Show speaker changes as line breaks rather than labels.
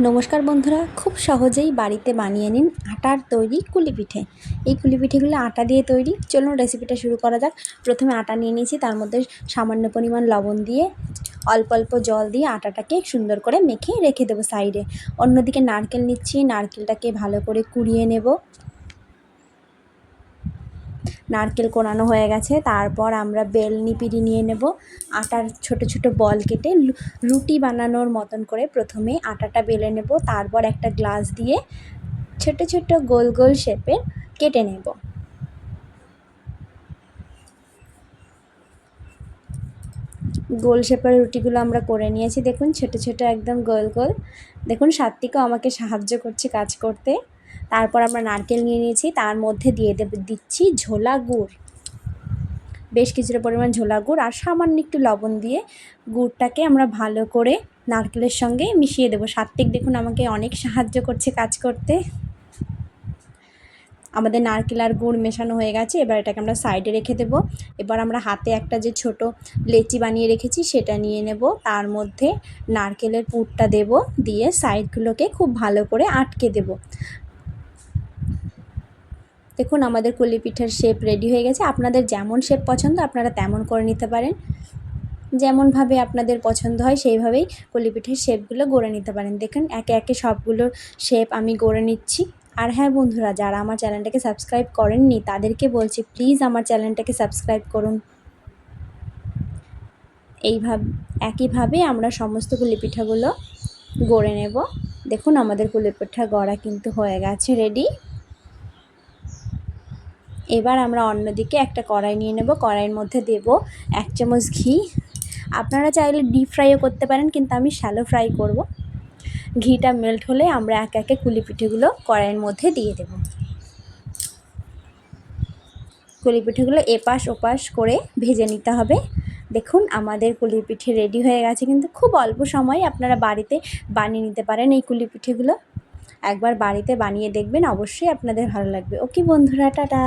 নমস্কার বন্ধুরা, খুব সহজেই বাড়িতে বানিয়ে নিন আটার তৈরি কুলি পিঠে। এই কুলি পিঠেগুলো আটা দিয়ে তৈরি। চলুন রেসিপিটা শুরু করা যাক। প্রথমে আটা নিয়ে নিয়েছি, তার মধ্যে সামান্য পরিমাণ লবণ দিয়ে অল্প অল্প জল দিয়ে আটাটাকে সুন্দর করে মেখে রেখে দেবো সাইডে। অন্যদিকে নারকেল নিচ্ছি, নারকেলটাকে ভালো করে কুড়িয়ে নেব। নারকেল কোরানো হয়ে গেছে, তারপর আমরা বেলনি পিঁড়ি নিয়ে নেব। আটার ছোট ছোট বল কেটে রুটি বানানোর মতন করে প্রথমে আটাটা বেলে নেব, তারপর একটা গ্লাস দিয়ে ছোট ছোট গোল গোল শেপে কেটে নেব। গোল শেপের রুটিগুলো আমরা করে নিয়েছি, দেখুন ছোট ছোট একদম গোল গোল। দেখুন সাত্বিকও আমাকে সাহায্য করছে কাজ করতে। তারপর আমরা নারকেল নিয়ে নিয়েছি, তার মধ্যে দিচ্ছি ঝোলা গুড়, বেশ কিছুটা পরিমাণ ঝোলা গুড় আর সামান্য একটু লবণ দিয়ে গুড়টাকে আমরা ভালো করে নারকেলের সঙ্গে মিশিয়ে দেবো। সাত্বিক দেখুন আমাকে অনেক সাহায্য করছে কাজ করতে। আমাদের নারকেল আর গুড় মেশানো হয়ে গেছে, এবার এটাকে আমরা সাইডে রেখে দেবো। এবার আমরা হাতে একটা যে ছোট লেচি বানিয়ে রেখেছি সেটা নিয়ে নেব, তার মধ্যে নারকেলের পুরটা দেব, দিয়ে সাইডগুলোকে খুব ভালো করে আটকে দেব। দেখুন আমাদের কুলি পিঠার শেপ রেডি হয়ে গেছে। আপনাদের যেমন শেপ পছন্দ আপনারা তেমন করে নিতে পারেন, যেমনভাবে আপনাদের পছন্দ হয় সেইভাবেই কুলি পিঠের শেপগুলো গড়ে নিতে পারেন। দেখুন একে একে সবগুলোর শেপ আমি গড়ে নিচ্ছি। আর হ্যাঁ বন্ধুরা, যারা আমার চ্যানেলটাকে সাবস্ক্রাইব করেননি তাদেরকে বলছি প্লিজ আমার চ্যানেলটাকে সাবস্ক্রাইব করুন। একইভাবে আমরা সমস্ত কুলি পিঠাগুলো গড়ে নেব। দেখুন আমাদের কুলি পিঠা গড়া কিন্তু হয়ে গেছে রেডি। এবার আমরা অন্যদিকে একটা কড়াই নিয়ে নেব, কড়াইয়ের মধ্যে দেব 1 চামচ ঘি। আপনারা চাইলে ডিপ ফ্রাইও করতে পারেন, কিন্তু আমি শ্যালো ফ্রাই করব। ঘিটা মেল্ট হলে আমরা একে একে কুলি পিঠেগুলো কড়াইয়ের মধ্যে দিয়ে দেব। কুলি পিঠেগুলো এপাশ ওপাশ করে ভেজে নিতে হবে। দেখুন আমাদের কুলি পিঠে রেডি হয়ে গেছে, কিন্তু খুব অল্প সময়ে আপনারা বাড়িতে বানিয়ে নিতে পারেন এই কুলি পিঠেগুলো। একবার বাড়িতে বানিয়ে দেখবেন, অবশ্যই আপনাদের ভালো লাগবে। ওকে বন্ধুরা, টাটা।